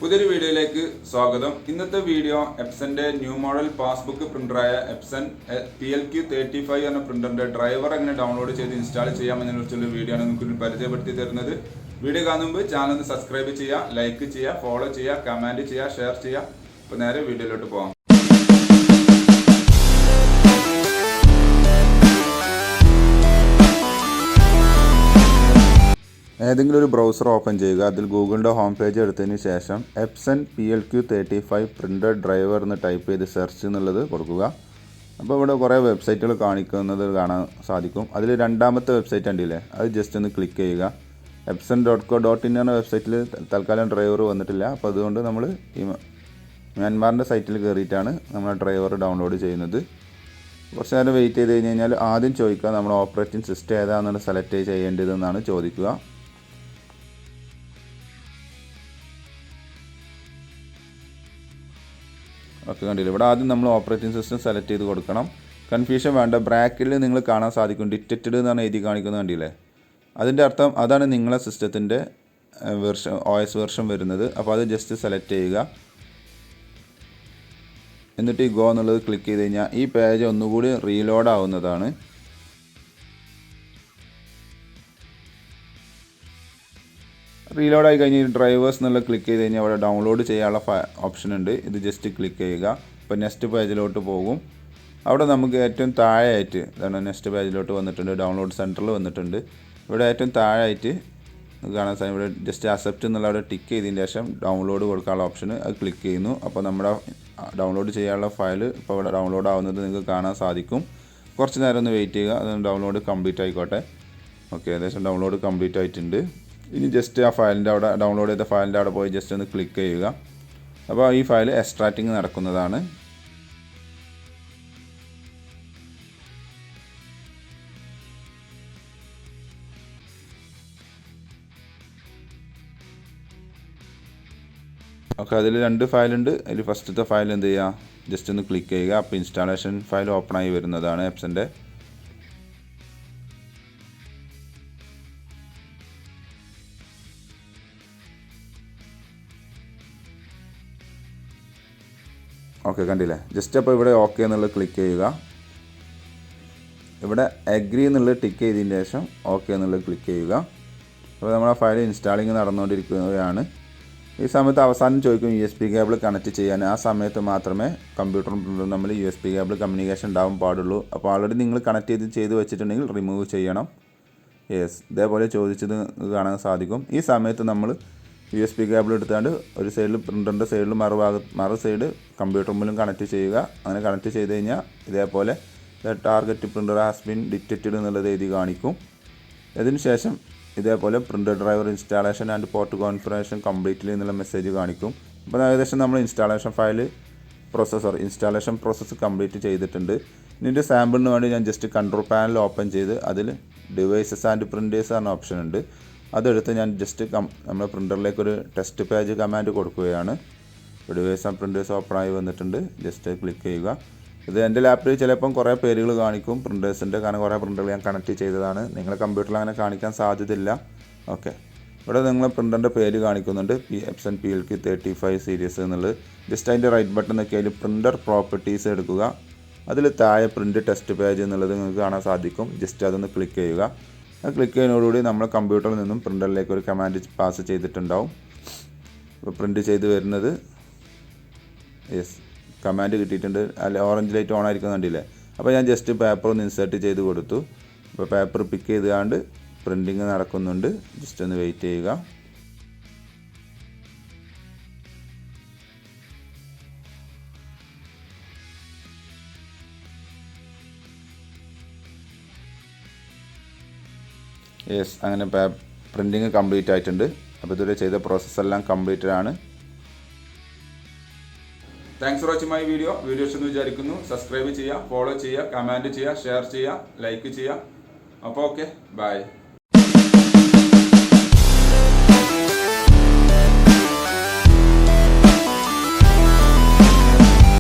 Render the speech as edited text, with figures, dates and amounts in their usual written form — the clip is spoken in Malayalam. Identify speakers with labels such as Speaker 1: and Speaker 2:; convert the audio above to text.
Speaker 1: പുതിയൊരു വീഡിയോയിലേക്ക് സ്വാഗതം. ഇന്നത്തെ വീഡിയോ എപ്സന്റെ ന്യൂ മോഡൽ പാസ്ബുക്ക് പ്രിന്ററായ എപ്സൺ PLQ35 എന്ന പ്രിന്ററിന്റെ ഡ്രൈവർ എങ്ങനെ ഡൗൺലോഡ് ചെയ്ത് ഇൻസ്റ്റാൾ ചെയ്യാമെന്നതിനെ കുറിച്ചുള്ള വീഡിയോ ആണ് നിങ്ങൾക്ക് പരിചയപ്പെടുത്തി തരുന്നത്. വീഡിയോ കാണുമ്പോൾ ചാനൽ ഒന്ന് സബ്സ്ക്രൈബ് ചെയ്യുക, ലൈക്ക് ചെയ്യുക, ഫോളോ ചെയ്യുക, കമന്റ് ചെയ്യുക, ഷെയർ ചെയ്യുക. അപ്പോൾ നേരെ വീഡിയോയിലോട്ട് പോകാം. ഏതെങ്കിലും ഒരു ബ്രൗസർ ഓപ്പൺ ചെയ്യുക. അതിൽ ഗൂഗിളിൻ്റെ ഹോം പേജ് എടുത്തതിന് ശേഷം എപ്സൺ PLQ35 പ്രിൻ്റർ ഡ്രൈവർ എന്ന് ടൈപ്പ് ചെയ്ത് സെർച്ച് എന്നുള്ളത് കൊടുക്കുക. അപ്പോൾ ഇവിടെ കുറേ വെബ്സൈറ്റുകൾ കാണിക്കുന്നത് കാണാൻ സാധിക്കും. അതിൽ രണ്ടാമത്തെ വെബ്സൈറ്റ് ഉണ്ടല്ലേ, അത് ജസ്റ്റ് ഒന്ന് ക്ലിക്ക് ചെയ്യുക. epson.co.in എന്ന വെബ്സൈറ്റിൽ തൽക്കാലം ഡ്രൈവർ വന്നിട്ടില്ല. അപ്പോൾ അതുകൊണ്ട് നമ്മൾ ഈ മ്യാൻമാറിൻ്റെ സൈറ്റിൽ കയറിയിട്ടാണ് നമ്മൾ ഡ്രൈവർ ഡൗൺലോഡ് ചെയ്യുന്നത്. കുറച്ച് നേരം വെയിറ്റ് ചെയ്ത് കഴിഞ്ഞാൽ ആദ്യം ചോദിക്കുക നമ്മൾ ഓപ്പറേറ്റിംഗ് സിസ്റ്റം ഏതാണെന്ന് സെലക്ട് ചെയ്യേണ്ടതെന്നാണ് ചോദിക്കുക. ഓക്കെ, കണ്ടില്ല, ഇവിടെ ആദ്യം നമ്മൾ ഓപ്പറേറ്റിംഗ് സിസ്റ്റം സെലക്ട് ചെയ്ത് കൊടുക്കണം. കൺഫ്യൂഷൻ വേണ്ട, ബ്രാക്കറ്റിൽ നിങ്ങൾ കാണാൻ സാധിക്കും ഡിറ്റക്റ്റഡ് എന്നാണ് എഴുതി കാണിക്കുന്നത്, കണ്ടില്ലേ? അതിൻ്റെ അർത്ഥം അതാണ് നിങ്ങളെ സിസ്റ്റത്തിൻ്റെ OS വെർഷൻ വരുന്നത്. അപ്പോൾ അത് ജസ്റ്റ് സെലക്ട് ചെയ്യുക. എന്നിട്ട് ഈ ഗോ എന്നുള്ളത് ക്ലിക്ക് ചെയ്ത് കഴിഞ്ഞാൽ ഈ പേജ് ഒന്നുകൂടി റീലോഡ് ആവുന്നതാണ്. റീലോഡ് ആയി കഴിഞ്ഞ് ഡ്രൈവേഴ്സ് എന്നുള്ള ക്ലിക്ക് ചെയ്ത് കഴിഞ്ഞാൽ അവിടെ ഡൗൺലോഡ് ചെയ്യാനുള്ള ഓപ്ഷൻ ഉണ്ട്. ഇത് ജസ്റ്റ് ക്ലിക്ക് ചെയ്യുക. ഇപ്പോൾ നെക്സ്റ്റ് പേജിലോട്ട് പോകും. അവിടെ നമുക്ക് ഏറ്റവും താഴെയായിട്ട് ഇതാണ് നെക്സ്റ്റ് പേജിലോട്ട് വന്നിട്ടുണ്ട്. ഡൗൺലോഡ് സെൻറ്ററിൽ വന്നിട്ടുണ്ട്. ഇവിടെ ഏറ്റവും താഴെയായിട്ട് കാണാൻ സാധിക്കും. ഇവിടെ ജസ്റ്റ് അക്സെപ്റ്റ് എന്നുള്ള അവിടെ ടിക്ക് ചെയ്തതിന് ശേഷം ഡൗൺലോഡ് കൊടുക്കാനുള്ള ഓപ്ഷൻ അത് ക്ലിക്ക് ചെയ്യുന്നു. അപ്പോൾ നമ്മുടെ ഡൗൺലോഡ് ചെയ്യാനുള്ള ഫയൽ ഇപ്പോൾ ഇവിടെ ഡൗൺലോഡ് ആവുന്നത് നിങ്ങൾക്ക് കാണാൻ സാധിക്കും. കുറച്ച് നേരം ഒന്ന് വെയിറ്റ് ചെയ്യുക, അത് ഡൗൺലോഡ് കംപ്ലീറ്റ് ആയിക്കോട്ടെ. ഓക്കെ, ഏകദേശം ഡൗൺലോഡ് കംപ്ലീറ്റ് ആയിട്ടുണ്ട്. ഇനി ജസ്റ്റ് ആ ഫയലിൻ്റെ അവിടെ ഡൗൺലോഡ് ചെയ്ത ഫയലിൻ്റെ അവിടെ പോയി ജസ്റ്റ് ഒന്ന് ക്ലിക്ക് ചെയ്യുക. അപ്പോൾ ഈ ഫയൽ എക്സ്ട്രാക്റ്റിംഗ് നടക്കുന്നതാണ്. ഓക്കെ, അതിൽ രണ്ട് ഫയലുണ്ട്. അതിൽ ഫസ്റ്റത്തെ ഫയൽ എന്ത് ചെയ്യുക, ജസ്റ്റ് ഒന്ന് ക്ലിക്ക് ചെയ്യുക. അപ്പോൾ ഇൻസ്റ്റാളേഷൻ ഫയൽ ഓപ്പൺ ആയി വരുന്നതാണ് എപ്സൻ്റെ. ഓക്കെ, കണ്ടില്ലേ? ജസ്റ്റ് അപ്പോൾ ഇവിടെ ഓക്കെ എന്നുള്ളത് ക്ലിക്ക് ചെയ്യുക. ഇവിടെ അഗ്രി എന്നുള്ളത് ടിക്ക് ചെയ്തതിന് ശേഷം ഓക്കെ എന്നുള്ളത് ക്ലിക്ക് ചെയ്യുക. അപ്പോൾ നമ്മുടെ ഫയൽ ഇൻസ്റ്റാളിങ് നടന്നുകൊണ്ടിരിക്കുകയാണ്. ഈ സമയത്ത് അവസാനം ചോദിക്കും USB കേബിൾ കണക്ട് ചെയ്യാൻ. ആ സമയത്ത് മാത്രമേ കമ്പ്യൂട്ടറും പ്രിൻ്ററും നമ്മൾ USB കേബിൾ കമ്മ്യൂണിക്കേഷൻ ഉണ്ടാവാൻ പാടുള്ളൂ. അപ്പോൾ ഓൾറെഡി നിങ്ങൾ കണക്ട് ചെയ്ത് വെച്ചിട്ടുണ്ടെങ്കിൽ റിമൂവ് ചെയ്യണം. യെസ്, ഇതേപോലെ ചോദിച്ചത് കാണാൻ സാധിക്കും. ഈ സമയത്ത് നമ്മൾ USB കേബിൾ എടുത്താണ്ട് ഒരു സൈഡിൽ പ്രിൻ്ററിൻ്റെ സൈഡിൽ മറു സൈഡ് കമ്പ്യൂട്ടർ മുമ്പിലും കണക്ട് ചെയ്യുക. അങ്ങനെ കണക്ട് ചെയ്ത് കഴിഞ്ഞാൽ ഇതേപോലെ target printer has been detected എന്നുള്ളത് എഴുതി കാണിക്കും. അതിന് ശേഷം ഇതേപോലെ printer driver installation and port configuration completely എന്നുള്ള മെസ്സേജ് കാണിക്കും. അപ്പോൾ ഏകദേശം നമ്മൾ ഇൻസ്റ്റാളേഷൻ പ്രോസസ്സ് കംപ്ലീറ്റ് ചെയ്തിട്ടുണ്ട്. ഇതിൻ്റെ സാമ്പിളിന് വേണ്ടി ഞാൻ ജസ്റ്റ് കൺട്രോൾ പാനൽ ഓപ്പൺ ചെയ്ത് അതിൽ ഡിവൈസസ് ആൻഡ് പ്രിൻറ്റേഴ്സ് എന്ന ഓപ്ഷൻ ഉണ്ട്. അതെടുത്ത് ഞാൻ ജസ്റ്റ് നമ്മുടെ പ്രിൻ്ററിലേക്ക് ഒരു ടെസ്റ്റ് പേജ് കമാൻഡ് കൊടുക്കുകയാണ്. ഡിവൈസ് ആൻഡ് പ്രിൻറ്റേഴ്സ് ഓപ്പൺ ആയി വന്നിട്ടുണ്ട്. ജസ്റ്റ് ക്ലിക്ക് ചെയ്യുക. ഇത് എൻ്റെ ലാപ്പിൽ ചിലപ്പം കുറേ പേരുകൾ കാണിക്കും പ്രിൻറ്റേഴ്സിൻ്റെ, കാരണം കുറേ പ്രിൻ്ററുകൾ ഞാൻ കണക്ട് ചെയ്തതാണ്. നിങ്ങളുടെ കമ്പ്യൂട്ടറിൽ അങ്ങനെ കാണിക്കാൻ സാധ്യതയില്ല. ഓക്കെ, ഇവിടെ നിങ്ങൾ പ്രിൻ്ററിൻ്റെ പേര് കാണിക്കുന്നുണ്ട്, എപ്സൺ PLQ35 സീരീസ് എന്നുള്ളത്. ജസ്റ്റ് അതിൻ്റെ റൈറ്റ് ബട്ടൺ നോക്കി അതിൽ പ്രിൻ്റർ പ്രോപ്പർട്ടീസ് എടുക്കുക. അതിൽ താഴെ പ്രിൻ്റ് ടെസ്റ്റ് പേജ് എന്നുള്ളത് നിങ്ങൾക്ക് കാണാൻ സാധിക്കും. ജസ്റ്റ് അതൊന്ന് ക്ലിക്ക് ചെയ്യുക. ആ ക്ലിക്ക് ചെയ്യുന്നതോടുകൂടി നമ്മൾ കമ്പ്യൂട്ടറിൽ നിന്നും പ്രിൻ്ററിലേക്ക് ഒരു കമാൻഡ് പാസ് ചെയ്തിട്ടുണ്ടാവും. ഇപ്പോൾ പ്രിൻ്റ് ചെയ്ത് വരുന്നത് യെസ് കമാൻഡ് കിട്ടിയിട്ടുണ്ട്. അല്ല, ഓറഞ്ച് ലൈറ്റ് ഓൺ ആയിരിക്കുന്നുണ്ടല്ലേ. അപ്പോൾ ഞാൻ ജസ്റ്റ് പേപ്പർ ഒന്ന് ഇൻസേർട്ട് ചെയ്ത് കൊടുത്തു. അപ്പോൾ പേപ്പർ പിക്ക് ചെയ്തുകൊണ്ട് പ്രിൻറ്റിങ് നടക്കുന്നുണ്ട്. ജസ്റ്റ് ഒന്ന് വെയിറ്റ് ചെയ്യുക. യെസ്, അങ്ങനെ പ്രിൻറ്റിങ് കംപ്ലീറ്റ് ആയിട്ടുണ്ട്. അപ്പോൾ ഇതുവരെ ചെയ്ത പ്രോസസ്സെല്ലാം കംപ്ലീറ്റഡ് ആണ്. Thanks for watching my video ഇഷ്ടമെന്ന് വിചാരിക്കുന്നു. സബ്സ്ക്രൈബ് ചെയ്യുക, ഫോളോ ചെയ്യുക, കമൻറ്റ് ചെയ്യുക, ഷെയർ ചെയ്യുക, ലൈക്ക് ചെയ്യുക. അപ്പോൾ ഓക്കെ, ബൈ.